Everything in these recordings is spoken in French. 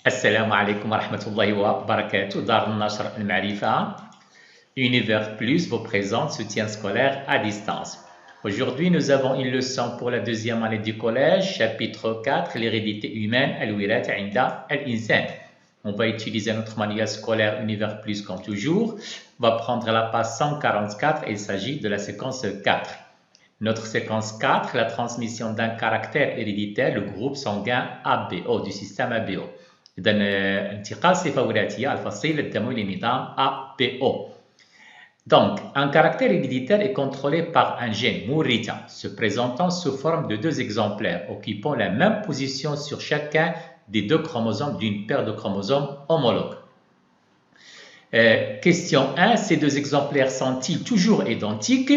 Assalamu alaikum wa rahmatullahi wa barakatuh. Dar Nashr al-Ma'rifa, Univers Plus vous présente soutien scolaire à distance. Aujourd'hui, nous avons une leçon pour la deuxième année du collège, chapitre 4, l'hérédité humaine, al-wirat inda al-insan. On va utiliser notre manuel scolaire Univers Plus comme toujours. On va prendre la page 144 et il s'agit de la séquence 4. Notre séquence 4, la transmission d'un caractère héréditaire, le groupe sanguin ABO, du système ABO. إذا انتقال صفة وراثية الفصيل الدموي لنظام ABO. Donc, un caractère héréditaire est contrôlé par un gène Mourita, se présentant sous forme de deux exemplaires, occupant la même position sur chacun des deux chromosomes d'une paire de chromosomes homologues. Question 1, ces deux exemplaires sont-ils toujours identiques?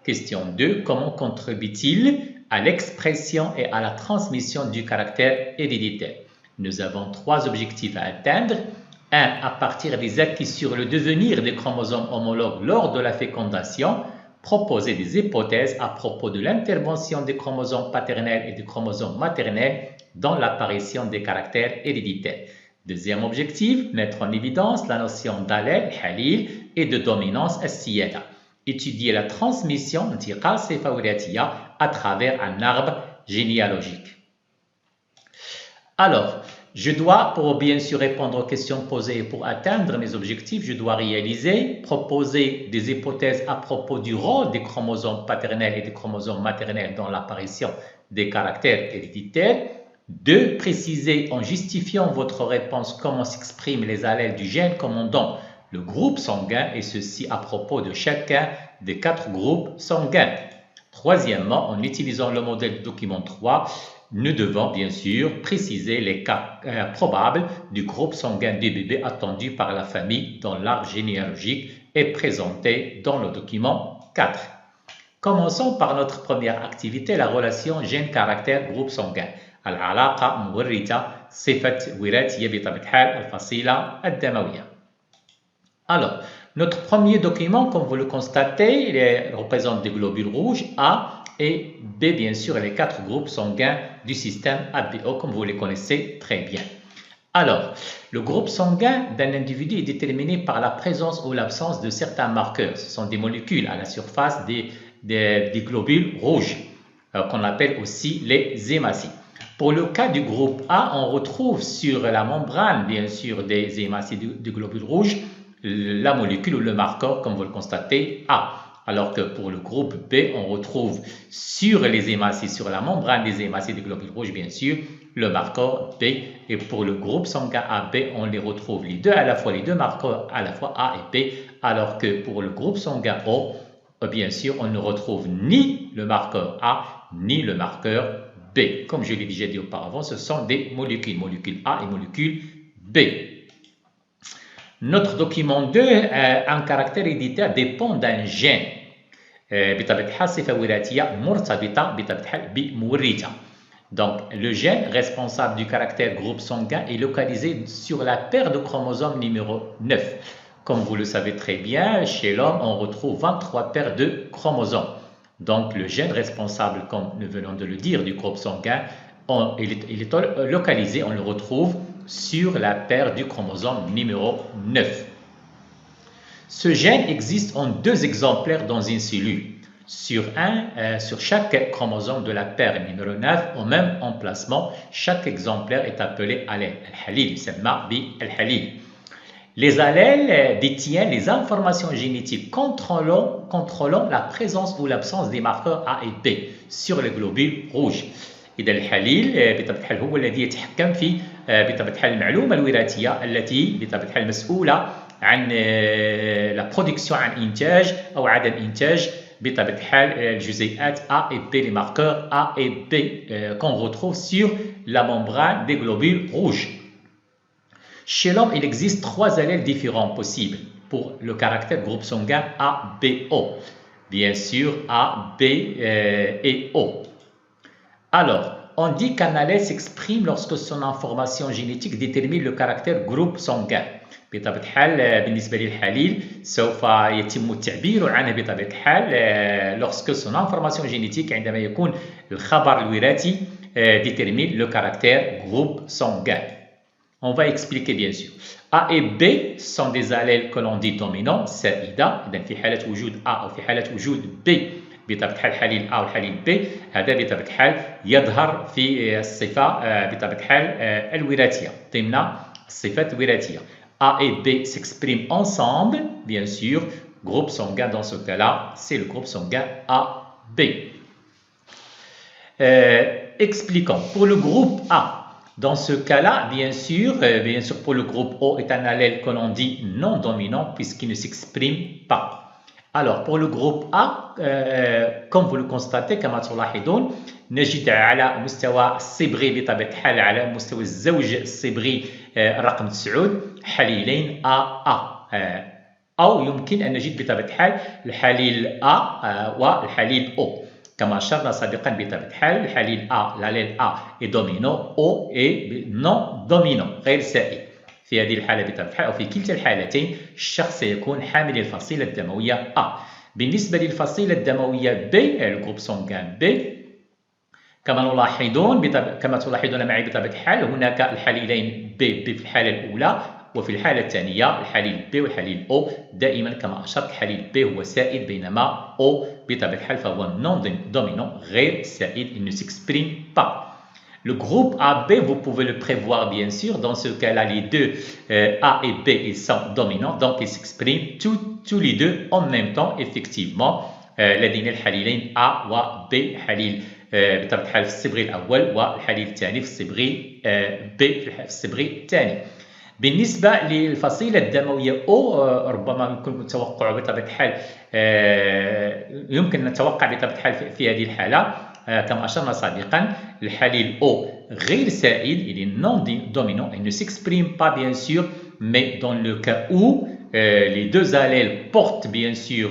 Question 2, comment contribuent-ils à l'expression et à la transmission du caractère héréditaire? Nous avons trois objectifs à atteindre. 1. À partir des acquis sur le devenir des chromosomes homologues lors de la fécondation, proposer des hypothèses à propos de l'intervention des chromosomes paternels et des chromosomes maternels dans l'apparition des caractères héréditaires. Deuxième objectif, mettre en évidence la notion d'allèle, halil, et de dominance, as-siyada. Étudier la transmission, intiqal sifa wiratiyya, à travers un arbre généalogique. Alors, je dois, pour bien sûr répondre aux questions posées et pour atteindre mes objectifs, je dois proposer des hypothèses à propos du rôle des chromosomes paternels et des chromosomes maternels dans l'apparition des caractères héréditaires. 2. Préciser en justifiant votre réponse comment s'expriment les allèles du gène commandant le groupe sanguin et ceci à propos de chacun des 4 groupes sanguins. Troisièmement, en utilisant le modèle du document 3, nous devons bien sûr préciser les cas probables du groupe sanguin des bébés attendus par la famille dans l'arbre généalogique et présenté dans le document 4. Commençons par notre première activité, la relation gène-caractère-groupe sanguin. العلاقة مورثة صفة وراثية بطبيعة الحال الفصيلة الدموية. Alors, notre premier document, comme vous le constatez, il représente des globules rouges A et B, bien sûr, les 4 groupes sanguins du système ABO, comme vous les connaissez très bien. Alors, le groupe sanguin d'un individu est déterminé par la présence ou l'absence de certains marqueurs. Ce sont des molécules à la surface des globules rouges, qu'on appelle aussi les hématies. Pour le cas du groupe A, on retrouve sur la membrane, bien sûr, des hématies du globule rouge, la molécule ou le marqueur, comme vous le constatez, A. Alors que pour le groupe B, on retrouve sur les hématies, sur la membrane des hématies du globule rouge, bien sûr, le marqueur B. Et pour le groupe sanguin AB, on les retrouve les deux marqueurs à la fois A et B. Alors que pour le groupe sanguin O, bien sûr, on ne retrouve ni le marqueur A, ni le marqueur B. Comme je l'ai déjà dit auparavant, ce sont des molécules, molécule A et molécule B. Notre document 2, un caractère héréditaire dépend d'un gène. بطبيعة الحال صفة وراثية مرتبطة بطبيعة الحال بمورثة. Donc, le gène responsable du caractère groupe sanguin est localisé sur la paire de chromosomes numéro 9. Comme vous le savez très bien, chez l'homme, on retrouve 23 paires de chromosomes. Donc, le gène responsable, comme nous venons de le dire, du groupe sanguin, il est localisé, on le retrouve sur la paire du chromosome numéro 9. Ce gène existe en 2 exemplaires dans une cellule. Sur chaque chromosome de la paire numéro 9, au même emplacement, chaque exemplaire est appelé allèle. Al-halil, yusamma bi-al-halil. Les allèles détiennent les informations génétiques contrôlant la présence ou l'absence des marqueurs A et B sur les globules rouges. إذا الحليل بطبيعة الحال هو الذي يتحكم في بطبيعة الحال المعلومة الوراثية التي بطبيعة الحال مسؤولة عن la production عن إنتاج أو عدم إنتاج بطبيعة الحال الجزيئات A et B, les marqueurs A et B qu'on retrouve sur la membrane des globules rouges. Chez l'homme, il existe 3 allèles différents possibles pour le caractère groupe sanguin ABO. Bien sûr, A, B et O. Alors, on dit qu'un allèle s'exprime lorsque son information génétique détermine le caractère groupe sanguin. بطبيعة الحال بالنسبة للحليل سوف يتم التعبير عنه بطبيعة الحال lorsque son information génétique عندما يكون الخبر الوراثي détermine le caractère groupe sanguin. On va expliquer bien sûr. A et B sont des allèles que l'on dit dominants سائدة. إذا في حالة وجود A أو في حالة وجود B بطبيعة الحال الحليل A والحليل B هذا بطبيعة الحال يظهر في الصفة بطبيعة الحال الوراثية ضمن الصفات الوراثية. A et B s'expriment ensemble, bien sûr. Groupe sanguin dans ce cas-là, c'est le groupe sanguin AB. Expliquons. Pour le groupe A, dans ce cas-là, bien sûr, pour le groupe O est un allèle que l'on dit non dominant puisqu'il ne s'exprime pas. Alors, pour le groupe A, comme vous le constatez, كما تلاحظون نجد على مستوى الصبغي بطبيعة الحال على مستوى الزوج الصبغي رقم 9 حليلين AA أو يمكن أن نجد بطبيعة الحال الحليل A والحليل O. كما أشرنا سابقا بطبيعة الحال الحليل A l'allèle A est dominant O est non dominant غير سائد. في هذه الحالة بطبيعة الحال أو في كلتا الحالتين الشخص سيكون حامل الفصيلة الدموية A. بالنسبة للفصيلة الدموية B الجروب سانغان B كما تلاحظون معي بطبيعة الحال هناك الحليلين B في الحالة الأولى وفي الحالة الثانية الحليل B والحليل O دائما كما أشرت الحليل B هو سائد بينما O بطبيعة الحال فهو non dominant غير سائد il ne s'exprime pas. Le groupe AB, vous pouvez le prévoir bien sûr. Dans ce cas-là, les deux A et B ils sont dominants, donc ils s'expriment tous les deux en même temps. Effectivement, لدينا الحليلين A و B حليل بطبيعة الحال في الصبغي الأول والحليل الثاني في الصبغي B في الصبغي الثاني. بالنسبة للفصيلة الدموية O ربما يمكن التوقع بطبيعة الحال يمكن نتوقع بطبيعة الحال في هذه الحالة كما أشرنا سابقا الحليل O غير سائد il est non dominant il ne s'exprime pas bien sûr mais dans le cas où les deux allèles portent bien sûr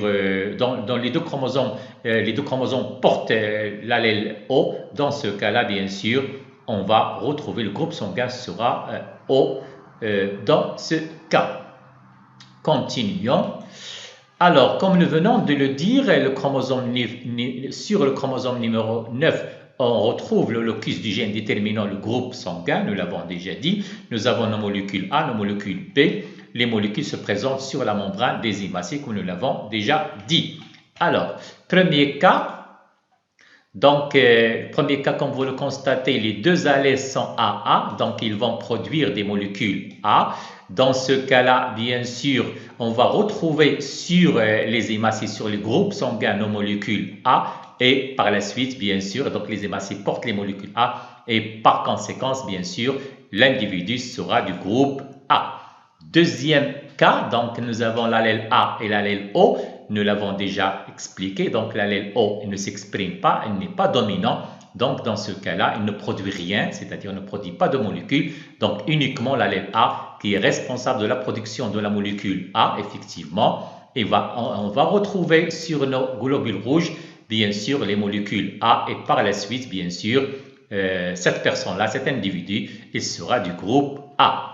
dans les deux chromosomes portent l'allèle O dans ce cas-là bien sûr on va retrouver le groupe sanguin sera O dans ce cas. Continuons. Alors, comme nous venons de le dire, sur le chromosome numéro 9, on retrouve le locus du gène déterminant le groupe sanguin, nous l'avons déjà dit. Nous avons nos molécules A, nos molécules B. Les molécules se présentent sur la membrane des hématocytes, comme nous l'avons déjà dit. Alors, premier cas. Donc, premier cas, comme vous le constatez, les deux allèles sont AA, donc ils vont produire des molécules A. Dans ce cas-là, bien sûr, on va retrouver sur les hématocytes, sur les groupes sanguins, nos molécules A. Et par la suite, bien sûr, donc les hématocytes portent les molécules A. Et par conséquence, bien sûr, l'individu sera du groupe A. Deuxième cas, donc nous avons l'allèle A et l'allèle O. Nous l'avons déjà expliqué, donc l'allèle O ne s'exprime pas, il n'est pas dominant, donc dans ce cas-là, il ne produit rien, c'est-à-dire ne produit pas de molécules, donc uniquement l'allèle A qui est responsable de la production de la molécule A, effectivement, et on va retrouver sur nos globules rouges, bien sûr, les molécules A, et par la suite, bien sûr, cette personne-là, cet individu, il sera du groupe A.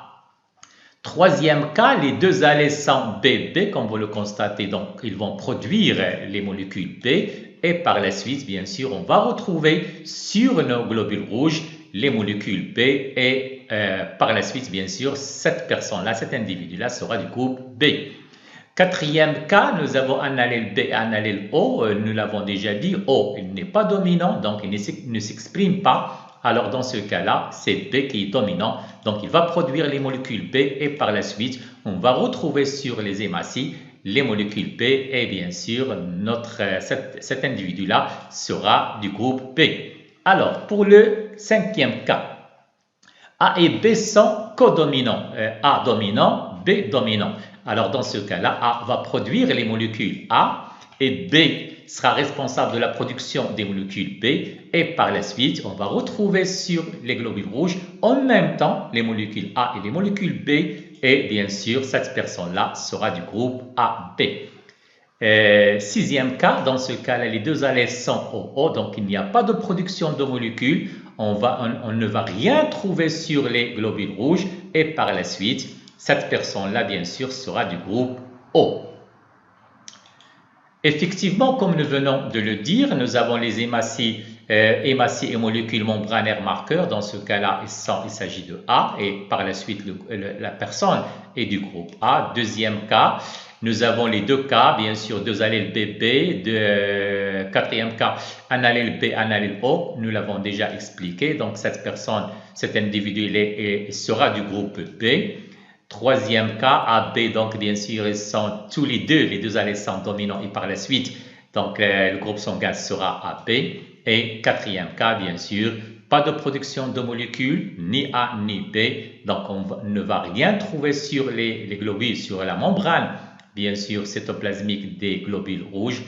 Troisième cas, les deux allèles sont BB, comme vous le constatez, donc ils vont produire les molécules B et par la suite, bien sûr, on va retrouver sur nos globules rouges les molécules B et par la suite, bien sûr, cette personne-là, cet individu-là sera du groupe B. Quatrième cas, nous avons un allèle B et un allèle O, nous l'avons déjà dit, O il n'est pas dominant, donc il ne s'exprime pas. Alors dans ce cas-là, c'est B qui est dominant, donc il va produire les molécules B et par la suite, on va retrouver sur les hématocytes les molécules B et bien sûr, cet individu-là sera du groupe B. Alors pour le cinquième cas, A et B sont codominants, A dominant, B dominant. Alors dans ce cas-là, A va produire les molécules A et B sera responsable de la production des molécules B et par la suite, on va retrouver sur les globules rouges en même temps les molécules A et les molécules B et bien sûr, cette personne-là sera du groupe AB. Sixième cas, dans ce cas-là, les deux allèles sont OO, donc il n'y a pas de production de molécules, on ne va rien trouver sur les globules rouges et par la suite, cette personne-là, bien sûr, sera du groupe O. Effectivement, comme nous venons de le dire, nous avons les hématocytes hématie et molécules membranaires marqueurs. Dans ce cas-là, il s'agit de A et par la suite, la personne est du groupe A. Deuxième cas, nous avons les deux cas, bien sûr, deux allèles BB. Quatrième cas, un allèle B, un allèle O. Nous l'avons déjà expliqué. Donc, cette personne, cet individu sera du groupe B. Troisième cas, AB, donc bien sûr, ils sont tous les deux allèles sont dominants et par la suite, donc le groupe sanguin sera AB. Et quatrième cas, bien sûr, pas de production de molécules, ni A ni B. Donc, on ne va rien trouver sur les globules, sur la membrane, bien sûr, cytoplasmique des globules rouges.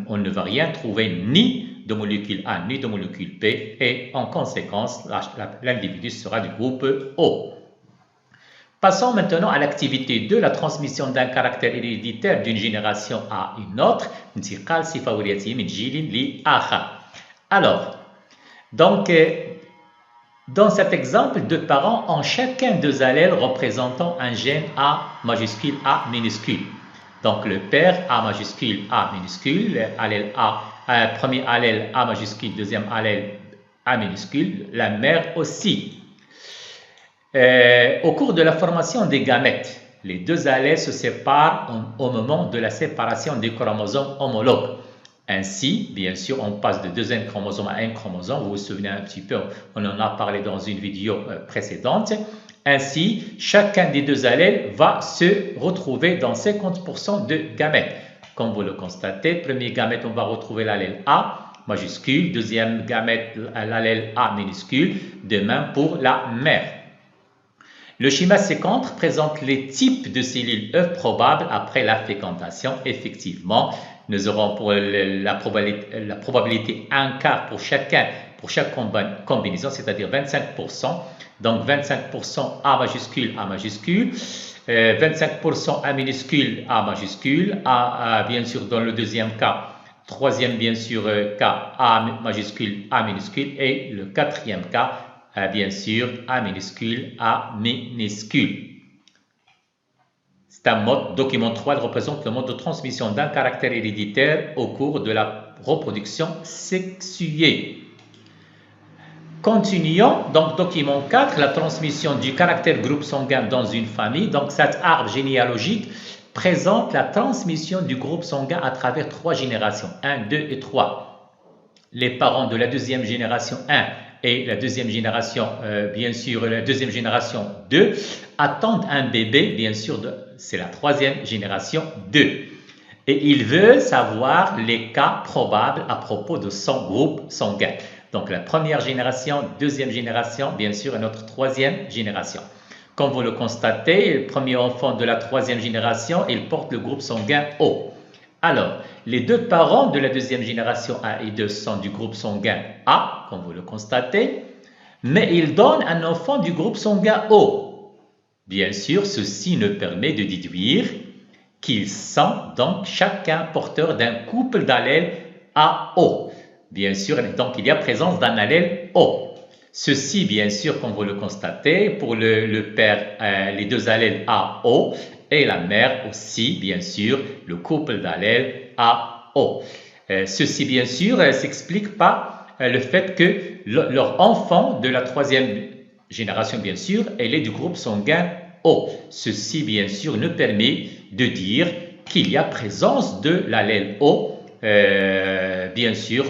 On ne va rien trouver ni de molécule A ni de molécule B. Et en conséquence, l'individu sera du groupe O. Passons maintenant à l'activité 2, la transmission d'un caractère héréditaire d'une génération à une autre. Alors, donc, dans cet exemple, deux parents ont chacun deux allèles représentant un gène A majuscule, A minuscule. Donc, le père A majuscule, A minuscule, allèle A, premier allèle A majuscule, deuxième allèle A minuscule, la mère aussi. Au cours de la formation des gamètes, les deux allèles se séparent au moment de la séparation des chromosomes homologues. Ainsi, bien sûr, on passe de deuxième chromosome à un chromosome. Vous vous souvenez un petit peu, on en a parlé dans une vidéo précédente. Ainsi, chacun des deux allèles va se retrouver dans 50% de gamètes. Comme vous le constatez, premier gamète, on va retrouver l'allèle A majuscule, deuxième gamète, l'allèle A minuscule, de même pour la mère. Le schéma ci-contre présente les types de cellules œufs probables après la fécondation. Effectivement, nous aurons pour la probabilité 1 quart pour chaque combinaison, c'est-à-dire 25%. Donc 25% A majuscule, 25% A minuscule, A majuscule, bien sûr dans le deuxième cas, troisième bien sûr cas A majuscule, A minuscule et le quatrième cas bien sûr, A minuscule, A minuscule. C'est un mode, document 3 représente le mode de transmission d'un caractère héréditaire au cours de la reproduction sexuée. Continuons, donc document 4, la transmission du caractère groupe sanguin dans une famille. Donc cet arbre généalogique présente la transmission du groupe sanguin à travers 3 générations, 1, 2 et 3. Les parents de la deuxième génération 1 et la deuxième génération, bien sûr, la deuxième génération 2, attendent un bébé, bien sûr, c'est la troisième génération 2. Et ils veulent savoir les cas probables à propos de son groupe sanguin. Donc, la première génération, deuxième génération, bien sûr, et notre troisième génération. Comme vous le constatez, le premier enfant de la troisième génération, il porte le groupe sanguin O. Alors, les deux parents de la deuxième génération 1 et 2 sont du groupe sanguin A, comme vous le constatez, mais ils donnent un enfant du groupe sanguin O. Bien sûr, ceci nous permet de déduire qu'ils sont donc chacun porteurs d'un couple d'allèles AO. Bien sûr, donc il y a présence d'un allèle O. Ceci, bien sûr, comme vous le constatez, pour le père, les deux allèles AO, et la mère aussi, bien sûr, le couple d'allèles AO. Ceci, bien sûr, s'explique par le fait que leur enfant de la troisième génération, bien sûr, elle est du groupe sanguin O. Ceci, bien sûr, nous permet de dire qu'il y a présence de l'allèle O, bien sûr,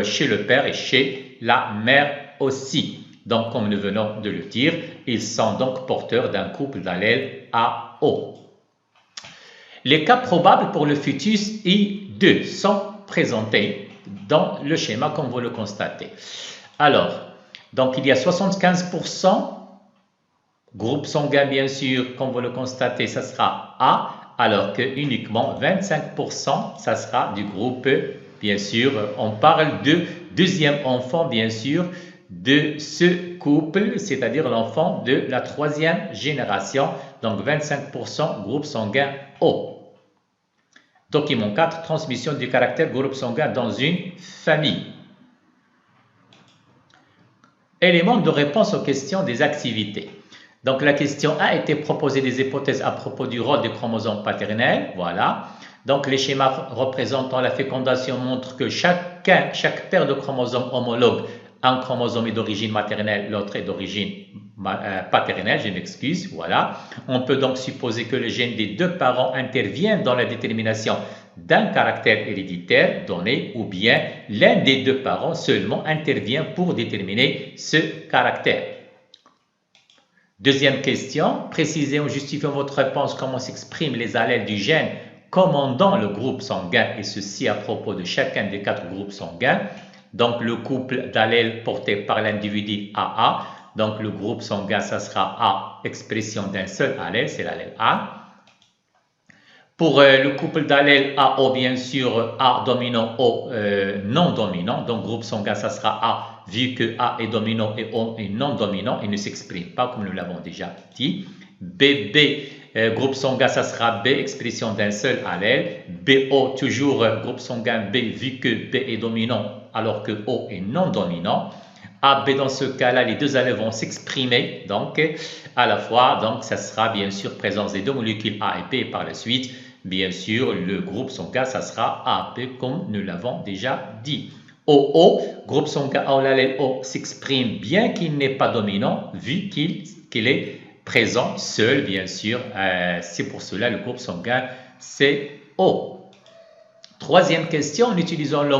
chez le père et chez la mère aussi. Donc, comme nous venons de le dire, ils sont donc porteurs d'un couple d'allèles AO. Les cas probables pour le fœtus I2 sont présentés dans le schéma comme vous le constatez. Alors, donc il y a 75% groupe sanguin, bien sûr, comme vous le constatez, ça sera A, alors que uniquement 25%, ça sera du groupe, bien sûr, on parle de deuxième enfant, bien sûr, de ce couple, c'est-à-dire l'enfant de la troisième génération, donc 25% groupe sanguin O. Document 4, transmission du caractère groupe sanguin dans une famille. Éléments de réponse aux questions des activités. Donc la question A était proposée des hypothèses à propos du rôle des chromosomes paternels, voilà. Donc les schémas représentant la fécondation montrent que chaque paire de chromosomes homologue, un chromosome est d'origine maternelle, l'autre est d'origine paternelle, je m'excuse, voilà. On peut donc supposer que le gène des deux parents intervient dans la détermination d'un caractère héréditaire donné, ou bien l'un des deux parents seulement intervient pour déterminer ce caractère. Deuxième question, précisez ou justifiez votre réponse comment s'expriment les allèles du gène commandant le groupe sanguin, et ceci à propos de chacun des 4 groupes sanguins. Donc le couple d'allèles porté par l'individu AA, donc le groupe sanguin, ça sera A, expression d'un seul allèle, c'est l'allèle A. Pour le couple d'allèles AO, bien sûr, A dominant, O non dominant, donc groupe sanguin, ça sera A, vu que A est dominant et O est non dominant, il ne s'exprime pas comme nous l'avons déjà dit. BB, groupe sanguin, ça sera B, expression d'un seul allèle. BO, toujours groupe sanguin B, vu que B est dominant alors que O est non dominant. AB, dans ce cas-là, les deux allèles vont s'exprimer donc à la fois, donc ça sera bien sûr présence des deux molécules A et B, et par la suite, bien sûr, le groupe sanguin, ça sera AB comme nous l'avons déjà dit. OO, groupe sanguin A, l'allèle O s'exprime bien qu'il n'est pas dominant, vu qu'il est présent seul, bien sûr. C'est pour cela le groupe sanguin, c'est O. Troisième question, en utilisant le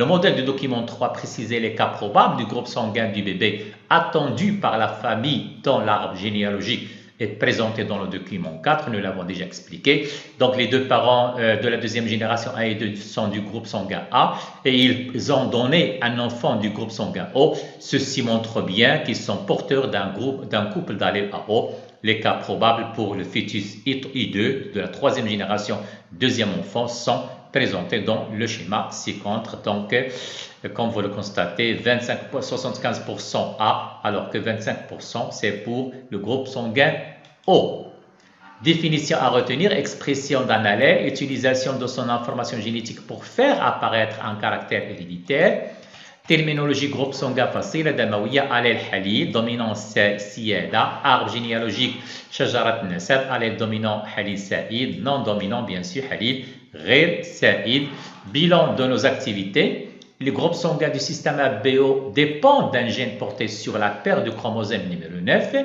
modèle du document 3, préciser les cas probables du groupe sanguin du bébé attendu par la famille dans l'arbre généalogique est présenté dans le document 4, nous l'avons déjà expliqué. Donc les deux parents de la deuxième génération A et 2 sont du groupe sanguin A et ils ont donné un enfant du groupe sanguin O. Ceci montre bien qu'ils sont porteurs d'un couple d'allèles AO. Les cas probables pour le fœtus I2 de la troisième génération, deuxième enfant, sont présentés dans le schéma ci-contre. Donc, comme vous le constatez, 75% A, alors que 25% c'est pour le groupe sanguin O. Définition à retenir, expression d'un allèle, utilisation de son information génétique pour faire apparaître un caractère héréditaire. Terminologie groupe sanguin فصيلة دموية allèle حليل dominance سيادة arbre généalogique شجرة نسب allèle dominant حليل سعيد non dominant bien sûr حليل غير سعيد. Bilan de nos activités. Les groupes sanguins du système ABO dépendent d'un gène porté sur la paire de chromosomes numéro 9.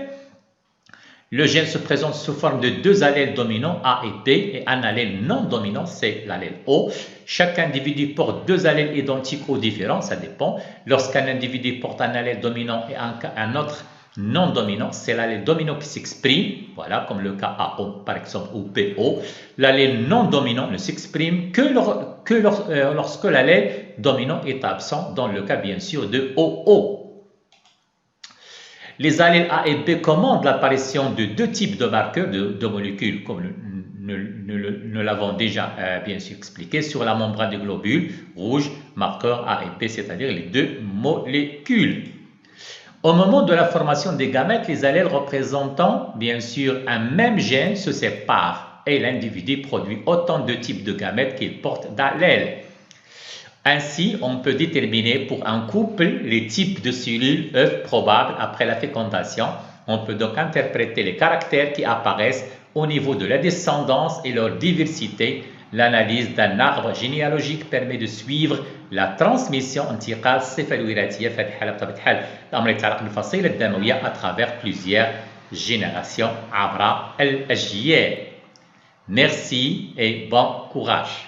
Le gène se présente sous forme de deux allèles dominants A et B et un allèle non dominant, c'est l'allèle O. Chaque individu porte deux allèles identiques ou différents, ça dépend. Lorsqu'un individu porte un allèle dominant et un autre non dominant, c'est l'allèle dominant qui s'exprime, voilà, comme le cas AO par exemple ou BO. L'allèle non dominant ne s'exprime que lorsque l'allèle dominant est absent, dans le cas bien sûr de OO. Les allèles A et B commandent l'apparition de deux types de marqueurs de molécules, comme nous l'avons déjà bien sûr expliqué, sur la membrane des globules rouges, marqueurs A et B, c'est-à-dire les deux molécules. Au moment de la formation des gamètes, les allèles représentant bien sûr un même gène se séparent et l'individu produit autant de types de gamètes qu'il porte d'allèles. Ainsi, on peut déterminer pour un couple les types de cellules œufs probables après la fécondation. On peut donc interpréter les caractères qui apparaissent au niveau de la descendance et leur diversité. L'analyse d'un arbre généalogique permet de suivre la transmission انتقال الصفة الوراثية في هذه الحالة بطبيعة الحال الأمر يتعلق بالفصيلة الدموية à travers plusieurs générations عبر الأجيال. Merci et bon courage.